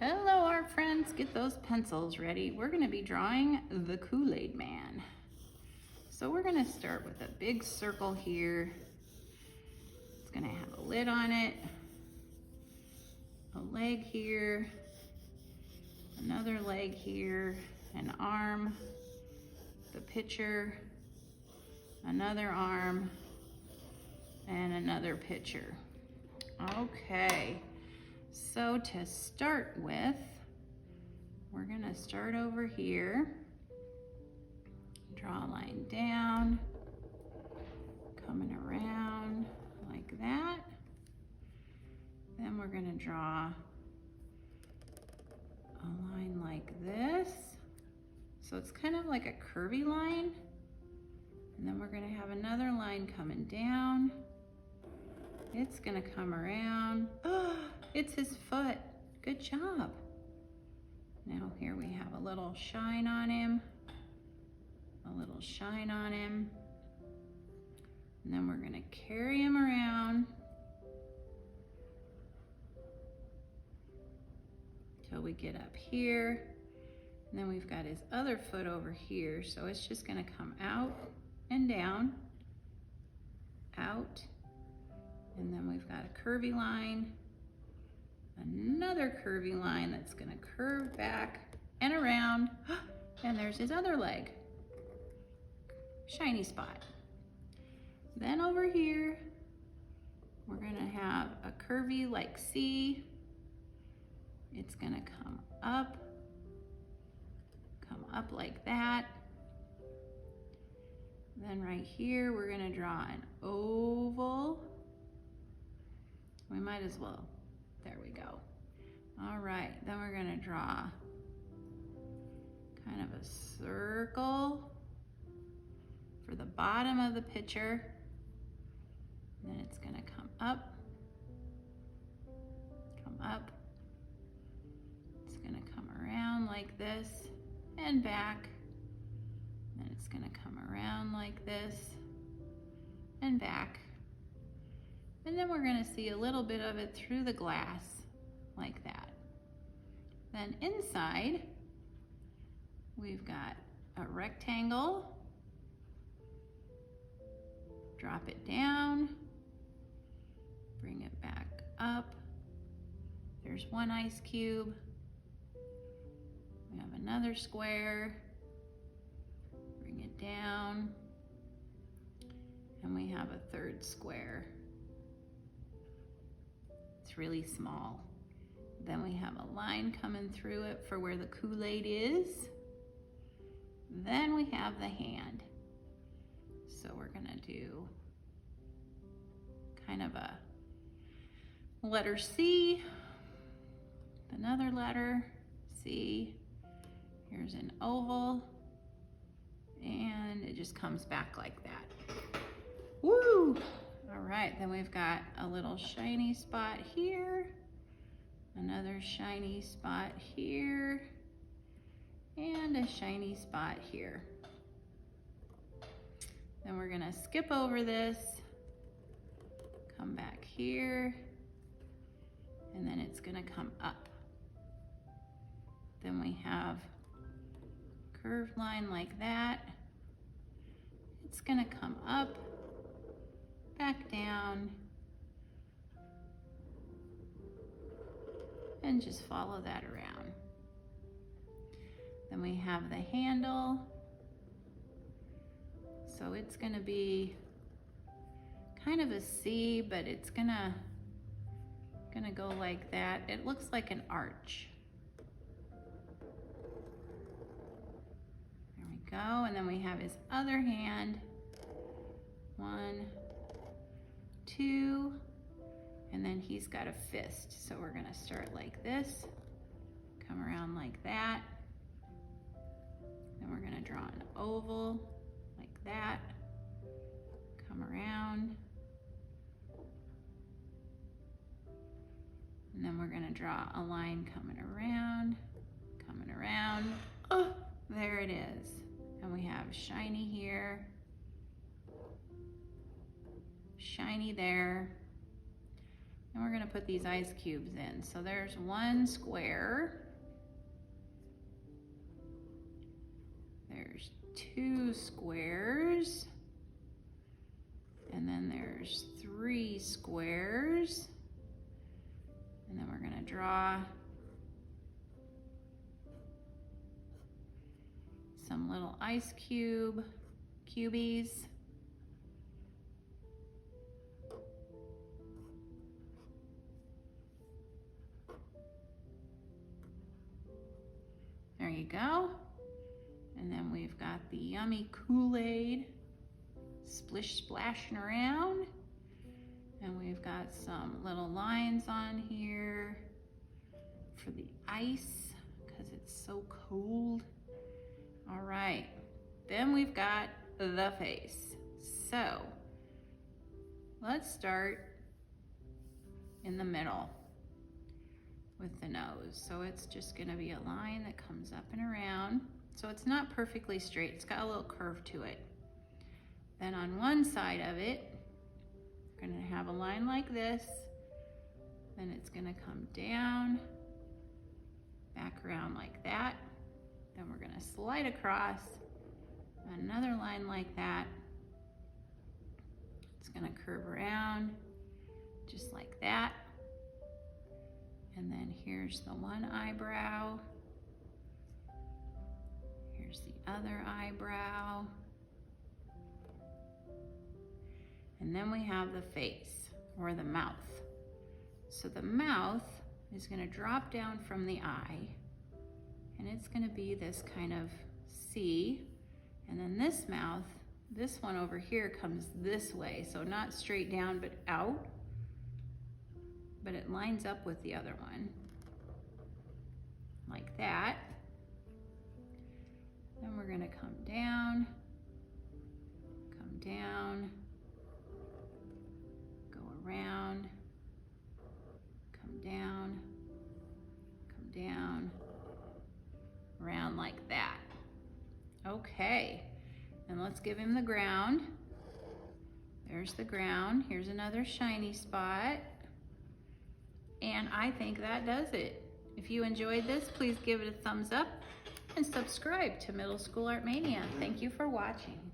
Hello, art friends. Get those pencils ready. We're going to be drawing the Kool-Aid Man. So we're going to start with a big circle here. It's going to have a lid on it, a leg here, another leg here, an arm, the pitcher, another arm, and another pitcher. Okay. So to start with, we're gonna start over here, draw a line down, coming around like that. Then we're gonna draw a line like this. So it's kind of like a curvy line. And then we're gonna have another line coming down. It's gonna come around. Oh, it's his foot. Good job. Now here we have a little shine on him. A little shine on him. And then we're gonna carry him around till we get up here. And then we've got his other foot over here. So it's just gonna come out and down, out. And then we've got a curvy line, another curvy line that's gonna curve back and around. And there's his other leg, shiny spot. Then over here, we're gonna have a curvy like C. It's gonna come up like that. Then right here, we're gonna draw an oval. We might as well, there we go. All right, then we're gonna draw kind of a circle for the bottom of the pitcher. Then it's gonna come up. It's gonna come around like this and back. Then it's gonna come around like this and back. And then we're gonna see a little bit of it through the glass like that. Then inside, we've got a rectangle. Drop it down, bring it back up. There's one ice cube. We have another square. Bring it down. And we have a third square. It's really small. Then we have a line coming through it for where the Kool-Aid is. Then we have the hand. So we're gonna do kind of a letter C, another letter C. Here's an oval, and it just comes back like that. Woo! All right, then we've got a little shiny spot here, another shiny spot here, and a shiny spot here. Then we're gonna skip over this, come back here, and then it's gonna come up. Then we have a curved line like that. It's gonna come up, back down, and just follow that around. Then we have the handle. So it's gonna be kind of a C, but it's gonna go like that. It looks like an arch. There we go, and then we have his other hand. 1, 2, and then he's got a fist. So we're gonna start like this, come around like that. Then we're gonna draw an oval like that, come around. And then we're gonna draw a line coming around. Oh, there it is. And we have shiny here, shiny there. And we're gonna put these ice cubes in. So there's 1 square. There's 2 squares. And then there's 3 squares. And then we're gonna draw some little ice cubies. There you go. And then we've got the yummy Kool-Aid splish splashing around. And we've got some little lines on here for the ice because it's so cold. All right, then we've got the face. So let's start in the middle with the nose. So it's just gonna be a line that comes up and around. So it's not perfectly straight, it's got a little curve to it. Then on one side of it, we're gonna have a line like this, then it's gonna come down, back around like that, then we're gonna slide across, another line like that. It's gonna curve around, just like that. And then here's the one eyebrow. Here's the other eyebrow. And then we have the face, or the mouth. So the mouth is gonna drop down from the eye, and it's gonna be this kind of C. And then this mouth, this one over here comes this way, so not straight down, but out. But it lines up with the other one, like that. Then we're gonna come down, go around, come down, around like that. Okay, and let's give him the ground. There's the ground. Here's another shiny spot. And I think that does it. If you enjoyed this, please give it a thumbs up and subscribe to Middle School Art Mania. Thank you for watching.